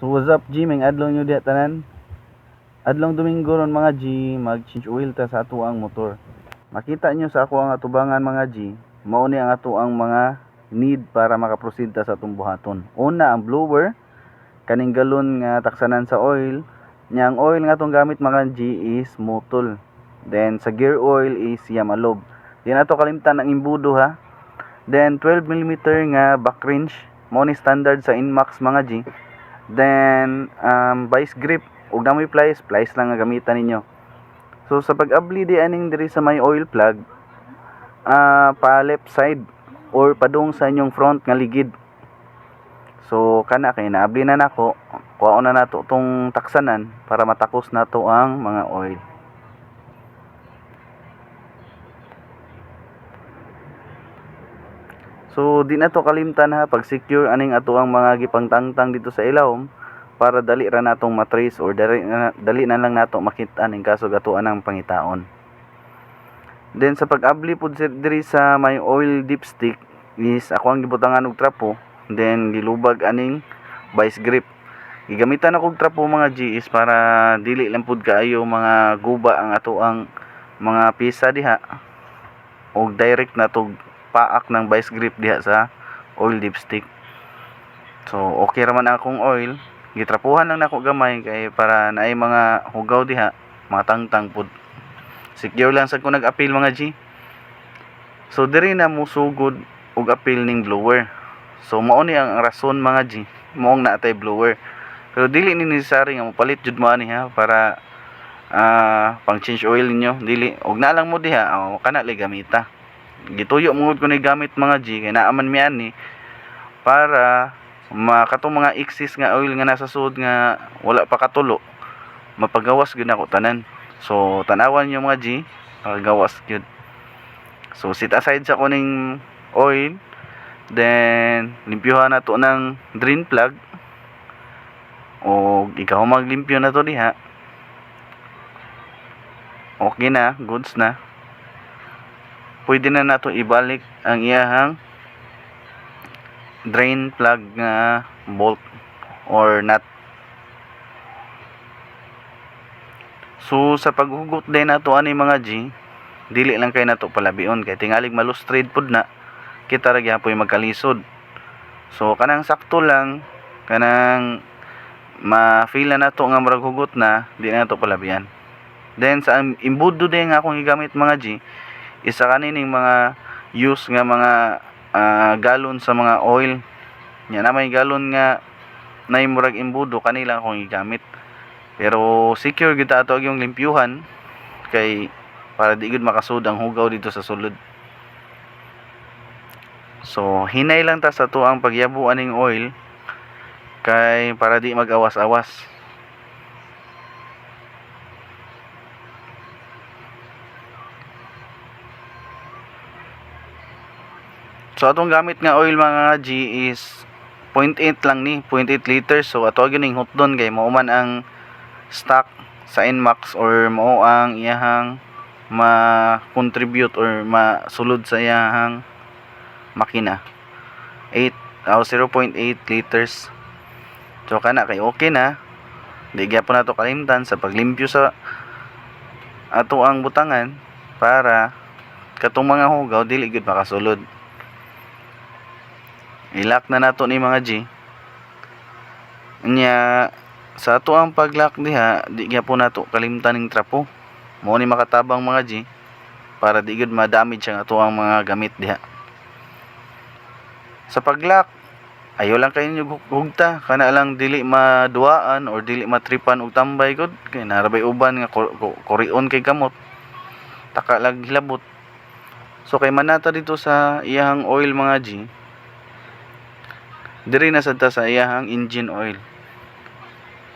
So what's up G, may adlaw nyo diha tanan. Adlong Domingo ron mga G, mag change oil ta sa ato ang motor. Makita nyo sa ako ang atubangan mga G, mao ni ang ato ang mga need para makaproceed ta sa atong buhaton. Una ang blower, kaning galon nga taksanan sa oil. Nya ang oil nga atong gamit mga G is Motul. Then sa gear oil is Yamalob. Di na to kalimtan ang imbudo ha. Then 12mm nga back wrench, mao ni standard sa Inmax mga G. Then vice grip ug namoy plies lang nga gamitan ninyo. So sa pag-abli di aning diri sa may oil plug, pa left side or padung sa inyong front nga ligid. So kana kay naabli na nako, kuhaon na nato tong taksanan para matakos nato ang mga oil. So di na to kalimtan ha, pag secure aning ato ang mga gipangtangtang dito sa ilawom para dali ra natong matrace or dali na lang nato makita ning kaso gatuan ang pangitaon. Then sa pag-abli pud diri sa may oil dipstick is ako ang gibutangan og trapo, then gilubag aning vice grip. Gigamitan ako og trapo mga G is para dili lang pud kaayo mga guba ang ato ang mga pisa diha og direct na to paak ng vice grip diha sa oil dipstick. So okay raman akong oil, gitrapuhan lang nako gamay kay para naay mga hugaw diha, mga tangtang pud. Secure lang sad ko nag-appeal mga G. So diri na mo sugod og appeal ning blower. So mao ni ang rason mga G, moong naatay blower. Pero dili ni necessary nga mopalit jud mo ani ha para pang change oil ninyo, dili og na lang mo diha kana lay gamita. Gituyo mo ko ni gamit mga G kay naaman mi ani para makatong mga excess nga oil nga nasa sud nga wala pa katulo, mapagawas gyud ako tanan. So tanawan niyo mga G, gawas gyud. So set aside sa kuning oil, then limpyuhan nato ng drain plug o ikaw maglimpyo na to diha. Okay na, goods na. Pwede na nato ibalik ang iyahang drain plug nga bolt or nut. So sa paghugot din nato ani mga G, dili lang kay nato palabion kay tingalig malustrade pud na kita ra gyapon magkalisod. So kanang sakto lang, kanang ma-feel na nato nga murag hugot na, di na nato palabian. Then sa imbudo din nga akong gigamit mga G, isa kanining mga use nga mga galon sa mga oil. Nya na may galon nga nay murag imbudo kanila akong gigamit. Pero secure gyud ato yung limpyuhan kay para di gyud makasud ang hugaw dito sa sulod. So hinay lang ta sa to ang pagyabuan ning oil kay para di mag-awas-awas. So atong gamit nga oil mga G is 0.8 lang ni, 0.8 liters. So ato gyud ning hotdon kay mao man ang stock sa Inmax or mao ang iyahang ma-contribute or masulod sa iyahang makina. 0.8 liters. So kana kay okay na. Di gyapon nato kalimtan sa paglimpyo sa ato ang butangan para katong mga hugaw dili gyud makasulod. Ilak na nato ni mga G. Nya sa ato ang paglock diha, di gyapon nato kalimtan ning trapo. Mao ni makatabang mga G para di gyud ma-damage ang ato ang mga gamit diha. Sa paglock, ayo lang kayo nyo hugta, kana lang dili maduaan or dili matripan og tambay gud kay narabay uban nga kurion kay gamot. Taka lang hilabot. So kay manata dito sa iyahang oil mga G, diri na sad ta sa iyahang engine oil.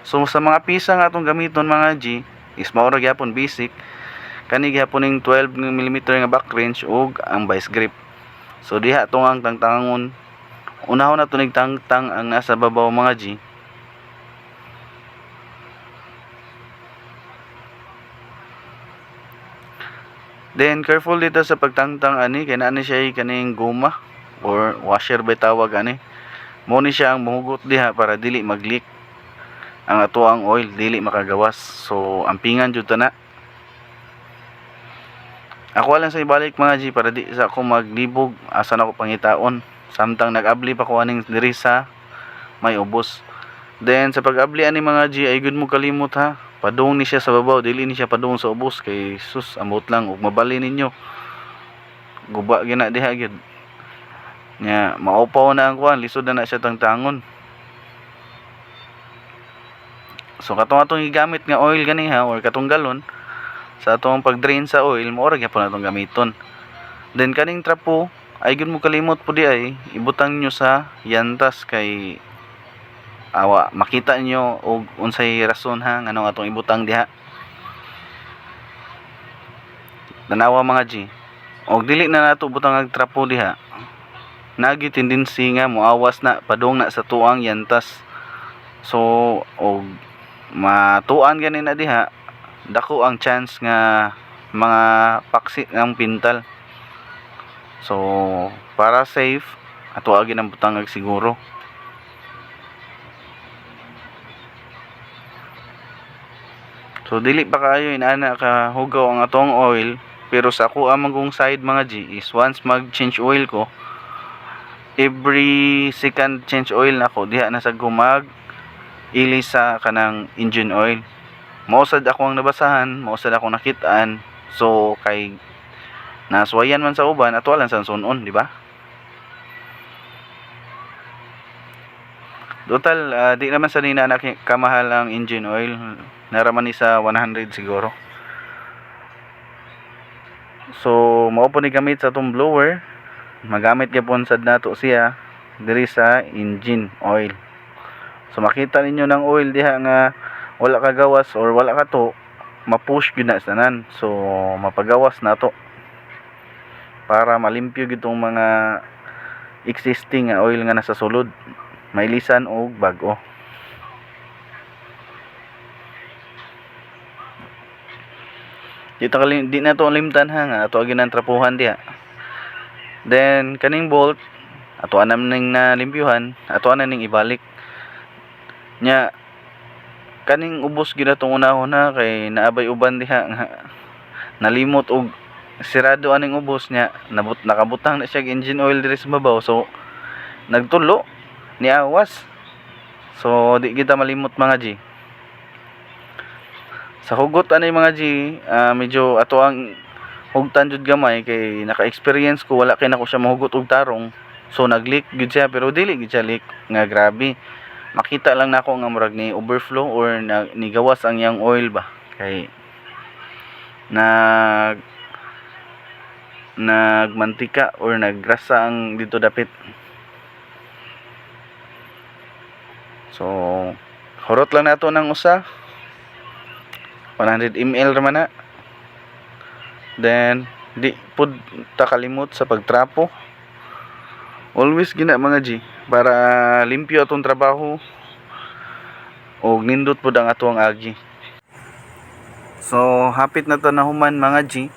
So sa mga pisa nga atong gamiton mga G is mao ra gyapon basic, kani gyapon ning 12mm nga back wrench ug ang vice grip. So diha tong ang tangtangon, unahon na to tangtang ang nasa babaw mga G. Then careful dito sa pagtangtang ani kay naa ni siya kaning guma or washer ba tawag ani. Mo ni siya ang muhugot diha para dili mag-leak. ang ato ang oil dili makagawas. So ampingan jud ta na. Ako lang sa ibalik mga G para di sa ako maglibog asa na ako pangitaon. Samtang nag-abli pa ko aning diri sa may ubos. Then sa pag-abli ani mga G ay gud mo kalimot ha. Padung ni siya sa babaw, dili ni siya padung sa ubos kay sus amot lang ug mabali ninyo. Guba gina diha gyud. Nya maupaw na ang kuan, lisod na siya tangtangon. So katong atong gigamit nga oil ganiha or katong galon sa atong pag-drain sa oil, mao ra gyapon atong gamiton. Then kaning trapo ay gyud mo kalimot po di ay ibutang nyo sa yantas kay awa makita nyo og unsay rason ha nganong atong ibutang diha. Tanawa mga G, og dili na nato butang ang trapo diha, nagi tendency nga moawas na padung na sa tuang yantas. So og matuan gani na diha, dako ang chance nga mga paksi ng pintal. So para safe ato agi nang butang ag siguro. So dili pa kaayo inana ka hugaw ang atong oil, pero sa ako among side mga G is once mag change oil ko, every second change oil nako diha na sa gumag ili sa kanang engine oil. Mausad ako ang nabasahan, mausad ako nakitaan. So kay naswayan man sa uban ato lang sa sunon, di ba? Total di naman sa nina kamahal ang engine oil. Naraman ni sa 100 siguro. So mao po ni gamit sa tong blower. Magamit gyapon sad nato siya diri sa engine oil. So makita ninyo ng oil diha nga wala ka gawas or wala ka to, ma-push gyud na tanan. So mapagawas nato para malimpyo gyud tong mga existing nga oil nga nasa sulod, mailisan og bag-o. Di na to limtan ha nga ato agi nang trapuhan diha. Then kaning bolt ato anam ning nalimpyuhan, ato na ning ibalik. Nya kaning ubos gyud atong unahon na kay naabay uban diha nga nalimot og sirado aning ubos nya nakabutang na siya engine oil diri sa babaw. So nagtulo ni awas. So di kita malimot mga G. Sa hugot anay mga G, medyo ato ang hugtan jud gamay kay naka-experience ko wala kay nako siya mahugot og tarong. So nag-leak gud siya pero dili gid siya leak nga grabe. Makita lang nako nga murag ni overflow or ni gawas ang yang oil ba. Kay nagmantika or nagrasa ang dito dapit. So horot lang nato ng usa 100 ml raman na. Then di pud ta kalimot sa pagtrapo. Always gina mga G para limpyo atong trabaho og nindot pud ang atong agi. So hapit na ta nahuman mga G.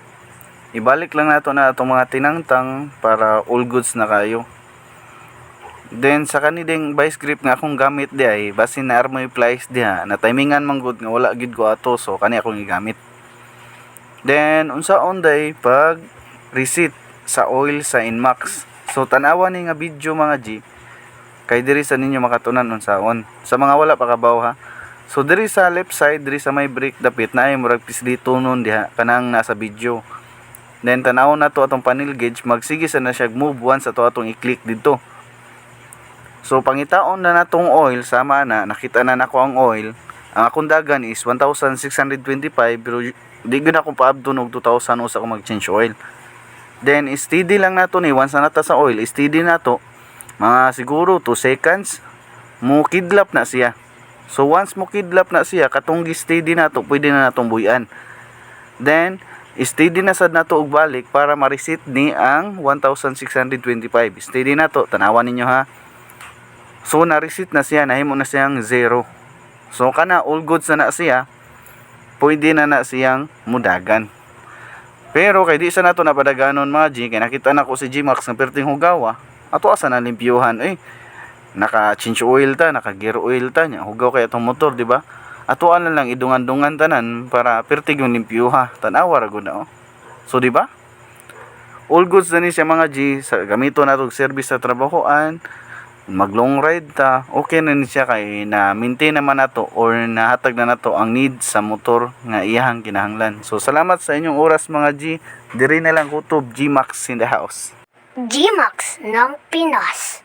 Ibalik lang nato na atong mga tinangtang para all goods na kayo. Then sa kanideng vice grip nga akong gamit di ay basin na armoy plies diha na timingan man gud nga wala gid ko ato, so kani akong gigamit. Then unsaon day pag reset sa oil sa Inmax. So tanawa ni nga video mga G kay diri sa ninyo makatunan unsaon. Sa mga wala pa kabaw ha. So diri sa left side, diri sa may brake dapit na ay murag pislito nun diha kanang nasa video. Then tanaw na to atong panel gauge, magsige sa na siya move once ato atong i-click dito. So pangitaon na natong oil, sama na nakita na nako ang oil. Ang akong dagan is 1625 pero di gud ako paabton og 2000 usa ko mag-change oil. Then steady lang nato ni once na nata sa oil, steady nato mga siguro 2 seconds mo kidlap na siya. So once mo kidlap na siya, katong steady nato, pwede na natong buyan. Then steady na sad nato og balik para ma-reset ni ang 1625. Steady nato, tanawan ninyo ha. So na-reset na siya, nahimo na siyang 0. So kana all goods na siya, pwede na siyang mudagan. Pero kay di sa nato napadaganon mga G, kay nakita na ko si G-Max nga perting hugawa, ato asa na limpyuhan naka-change oil ta, naka-gear oil ta nya. Hugaw kay atong motor, di ba? Atuan na lang idungan-dungan tanan para pertig yung limpyuha. Tanawa ra gud na oh. So di ba? All goods na ni siya mga G, sa gamito na itong service sa trabahoan, mag long ride ta, okay na ni siya kay na maintain naman nato or nahatag na nato ang need sa motor nga iyahang kinahanglan. So salamat sa inyong oras mga G, diri na lang kutob G Max in the house. G-Max ng Pinas.